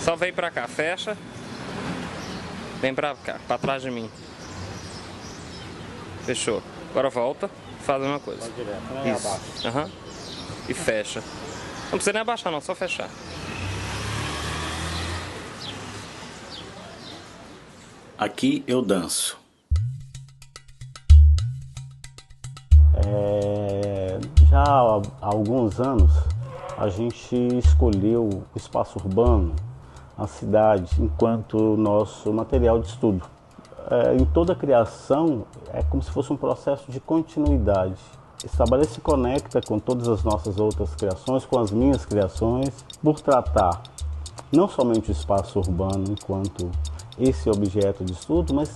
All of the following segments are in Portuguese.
Só vem pra cá, fecha. Vem pra cá, pra trás de mim. Fechou. Agora volta, faz a mesma coisa. Vai direto, né? Isso. Aham. E fecha. Não precisa nem abaixar não, só fechar. Aqui eu danço. Já há alguns anos a gente escolheu o espaço urbano, a cidade, enquanto nosso material de estudo. Em toda criação é como se fosse um processo de continuidade. Esse trabalho se conecta com todas as nossas outras criações, com as minhas criações, por tratar não somente o espaço urbano enquanto esse objeto de estudo, mas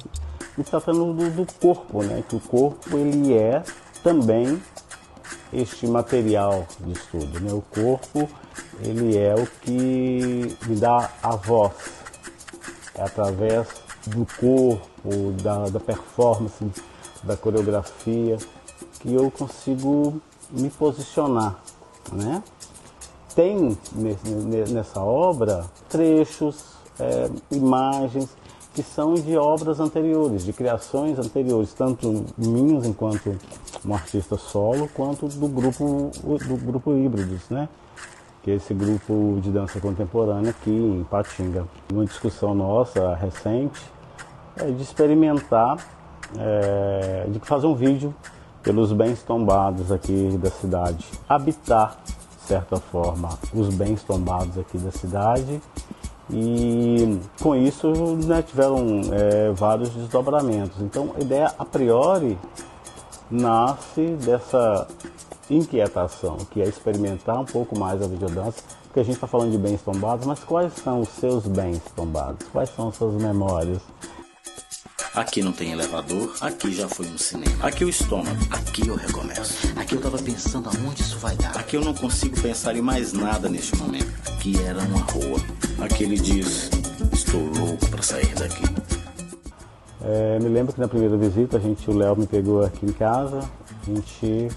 tratando do corpo, né? Que o corpo ele é também este material de estudo, né? O corpo ele é o que me dá a voz, é através do corpo, da performance, da coreografia que eu consigo me posicionar, né? Tem nessa obra trechos, imagens que são de obras anteriores, de criações anteriores, tanto minhas enquanto um artista solo, quanto do grupo Híbridos, né? Que é esse grupo de dança contemporânea aqui em Patinga. Uma discussão nossa recente de experimentar, de fazer um vídeo pelos bens tombados aqui da cidade, habitar, de certa forma, os bens tombados aqui da cidade. E com isso, né, tiveram vários desdobramentos. Então a ideia a priori nasce dessa inquietação, que é experimentar um pouco mais a videodança, porque a gente está falando de bens tombados, mas quais são os seus bens tombados? Quais são as suas memórias? Aqui não tem elevador, aqui já foi um cinema. Aqui o estômago, aqui eu recomeço. Aqui eu tava pensando aonde isso vai dar. Aqui eu não consigo pensar em mais nada neste momento. Aqui era uma rua. Aqui ele diz, estou louco para sair daqui. Me lembro que na primeira visita o Léo me pegou aqui em casa, a gente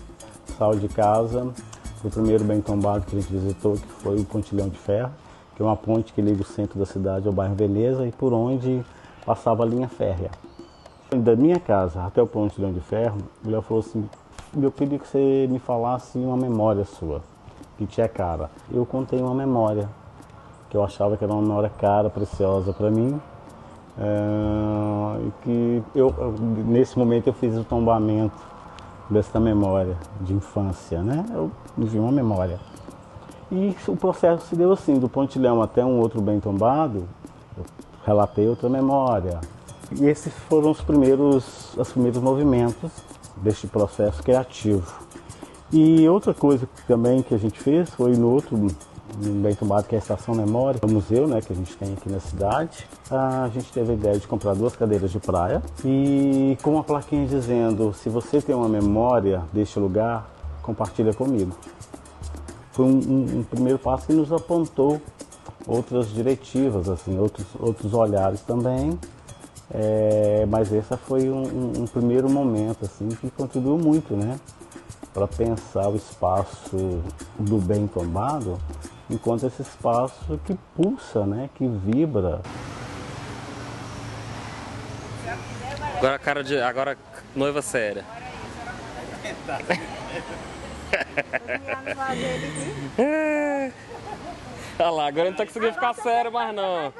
saiu de casa, foi o primeiro bem tombado que a gente visitou, que foi o Pontilhão de Ferro, que é uma ponte que liga o centro da cidade ao bairro Veneza e por onde passava a linha férrea. Da minha casa até o Pontilhão de Ferro, o Léo falou assim, eu queria que você me falasse uma memória sua, que tinha cara. Eu contei uma memória, que eu achava que era uma memória cara, preciosa para mim, e que nesse momento eu fiz o tombamento dessa memória de infância, né? Eu vi uma memória. E o processo se deu assim, do Pontilhão até um outro bem tombado, eu relatei outra memória. E esses foram os primeiros movimentos deste processo criativo. E outra coisa também que a gente fez foi no outro bem tombado, que é a Estação Memória, o museu, né, que a gente tem aqui na cidade. A gente teve a ideia de comprar 2 cadeiras de praia e com uma plaquinha dizendo, se você tem uma memória deste lugar, compartilha comigo. Foi um primeiro passo que nos apontou outras diretivas, assim, outros olhares também, mas esse foi um primeiro momento assim, que contribuiu muito, né, para pensar o espaço do bem tombado enquanto esse espaço que pulsa, né, que vibra. Agora agora noiva séria. Olha lá, agora não tá conseguindo ficar sério mais não.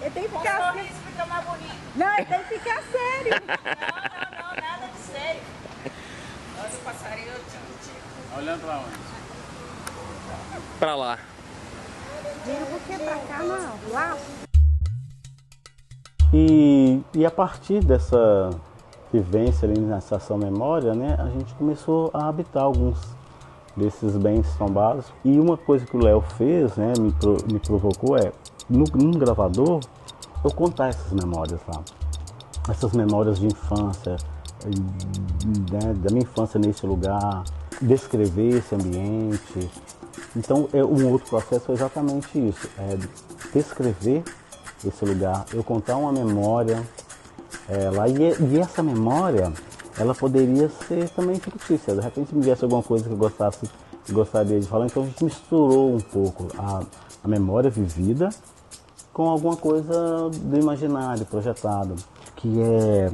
Ele tem que ficar assim. Fica mais bonito. Não, ele tem que ficar sério. Não, nada de sério. Olha o passarinho, tico. Olhando para onde? Pra lá. Digo porque pra cá não, lá. E a partir dessa vivência ali na Estação Memória, né, a gente começou a habitar alguns desses bens tombados. E uma coisa que o Léo fez, né, me provocou num gravador, eu contar essas memórias lá. Essas memórias de infância, né, da minha infância nesse lugar, descrever esse ambiente. Então, um outro processo foi exatamente isso, descrever esse lugar, eu contar uma memória lá, e essa memória, ela poderia ser também fictícia. De repente me viesse alguma coisa que eu gostaria de falar, então a gente misturou um pouco a memória vivida com alguma coisa do imaginário projetado, que é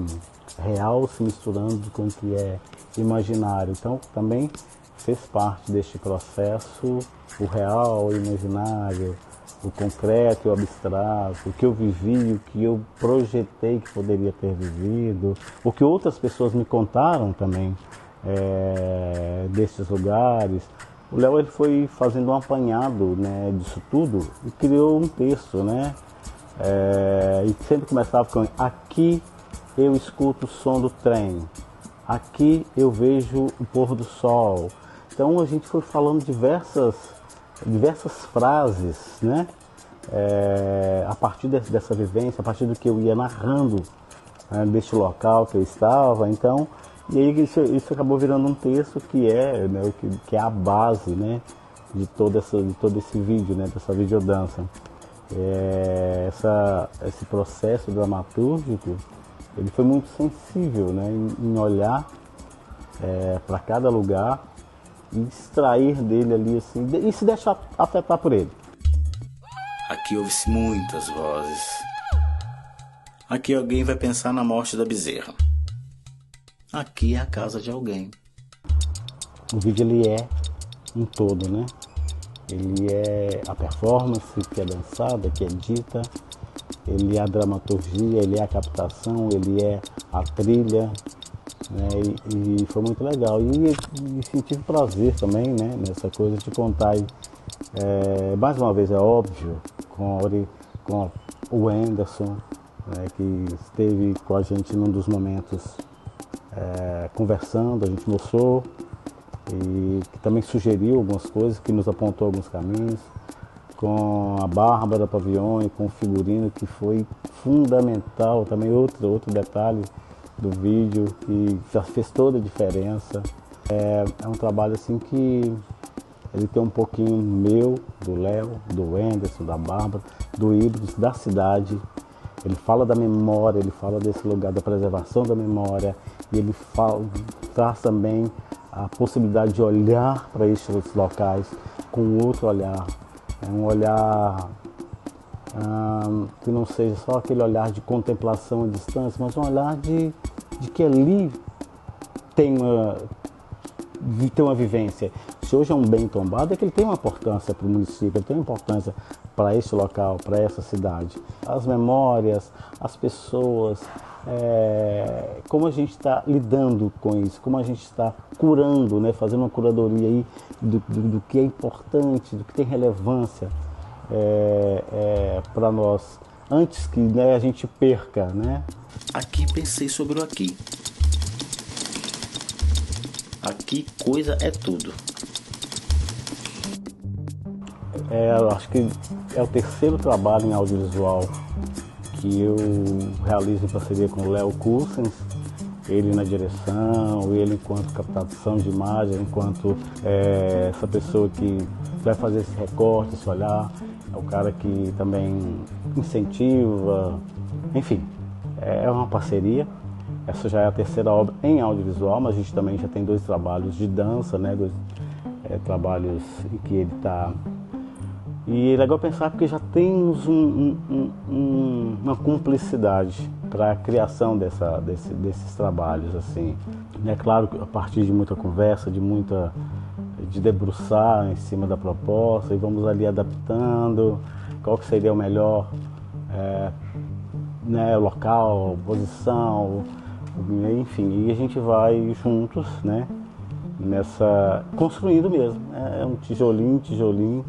real se misturando com o que é imaginário. Então também fez parte deste processo o real, o imaginário, o concreto e o abstrato, o que eu vivi, o que eu projetei que poderia ter vivido, o que outras pessoas me contaram também desses lugares. O Léo ele foi fazendo um apanhado, né, disso tudo e criou um texto, né? E sempre começava com: aqui eu escuto o som do trem, aqui eu vejo o pôr do sol. Então a gente foi falando diversas frases, né? A partir dessa vivência, a partir do que eu ia narrando, né, deste local que eu estava. Então, e aí isso acabou virando um texto que é, né, que é a base, né, de todo esse vídeo, né, dessa videodança. Esse processo dramatúrgico, ele foi muito sensível, né, em olhar para cada lugar e extrair dele ali assim, e se deixar afetar por ele. Aqui ouve-se muitas vozes. Aqui alguém vai pensar na morte da bezerra. Aqui é a casa de alguém. O vídeo ele é um todo, né? Ele é a performance que é dançada, que é dita, ele é a dramaturgia, ele é a captação, ele é a trilha, né? E foi muito legal. E senti prazer também, né, nessa coisa de contar. Mais uma vez, é óbvio, com o Anderson, né, que esteve com a gente num dos momentos conversando, a gente mostrou, e que também sugeriu algumas coisas, que nos apontou alguns caminhos, com a Bárbara Pavion e com o figurino, que foi fundamental, também outro detalhe do vídeo que já fez toda a diferença. É um trabalho assim que ele tem um pouquinho meu, do Léo, do Anderson, da Bárbara, do Híbridos, da cidade. Ele fala da memória, ele fala desse lugar da preservação da memória, e ele traz também a possibilidade de olhar para estes locais com outro olhar. É um olhar que não seja só aquele olhar de contemplação à distância, mas um olhar de que ali tem uma vivência. Se hoje é um bem tombado, é que ele tem uma importância para o município, ele tem uma importância para esse local, para essa cidade. As memórias, as pessoas, como a gente está lidando com isso, como a gente está curando, né, fazendo uma curadoria aí do que é importante, do que tem relevância para nós, antes que, né, a gente perca, né? Aqui pensei sobre o aqui. Aqui coisa é tudo. Eu acho que é o terceiro trabalho em audiovisual que eu realizo em parceria com o Léo Cursens, ele na direção, ele enquanto captação de imagem, enquanto essa pessoa que vai fazer esse recorte, esse olhar, é o cara que também incentiva, enfim, é uma parceria. Essa já é a terceira obra em audiovisual, mas a gente também já tem 2 trabalhos de dança, né? 2 trabalhos em que ele está. E é legal pensar porque já temos uma cumplicidade para a criação desses trabalhos, assim. É claro que a partir de muita conversa, de debruçar em cima da proposta, e vamos ali adaptando qual que seria o melhor né, local, posição, enfim, e a gente vai juntos, né, construindo mesmo, é um tijolinho,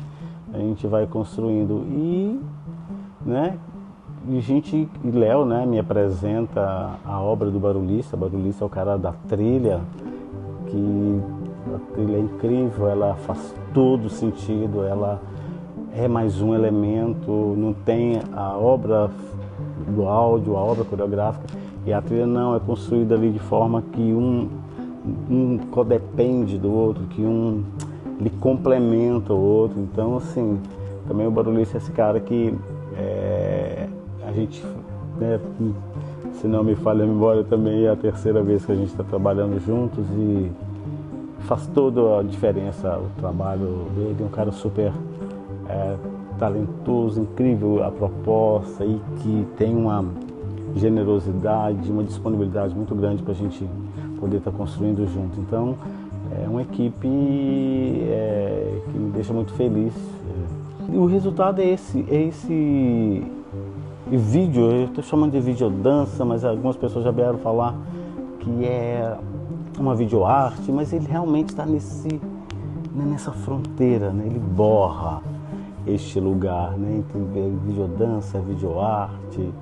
a gente vai construindo e, né, e Léo, né, me apresenta a obra do Barulhista. Barulhista é o cara da trilha, que a trilha é incrível, ela faz todo sentido, ela é mais um elemento, não tem a obra do áudio, a obra coreográfica, e a trilha não é construída ali de forma que um codepende do outro, que ele complementa o outro. Então, assim, também o Barulhista é esse cara que a gente, né, se não me falha a memória, também é a terceira vez que a gente está trabalhando juntos e faz toda a diferença o trabalho dele. É um cara super talentoso, incrível a proposta e que tem uma generosidade, uma disponibilidade muito grande para a gente poder estar construindo junto. Então, é uma equipe que me deixa muito feliz. E o resultado é esse vídeo, eu estou chamando de videodança, mas algumas pessoas já vieram falar que é uma videoarte, mas ele realmente está nessa fronteira, né? Ele borra este lugar, né? Entre videodança, videoarte,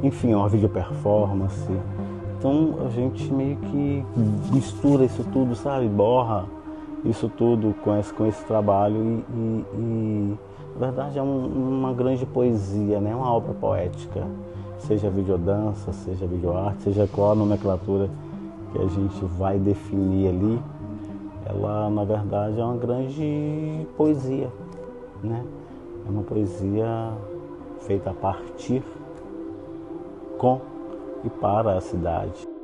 enfim, é uma videoperformance. Então a gente meio que mistura isso tudo, sabe? Borra isso tudo com esse trabalho e na verdade é uma grande poesia, né? Uma obra poética, seja videodança, seja videoarte, seja qual a nomenclatura que a gente vai definir ali, ela na verdade é uma grande poesia, né? É uma poesia feita a partir, com e para a cidade.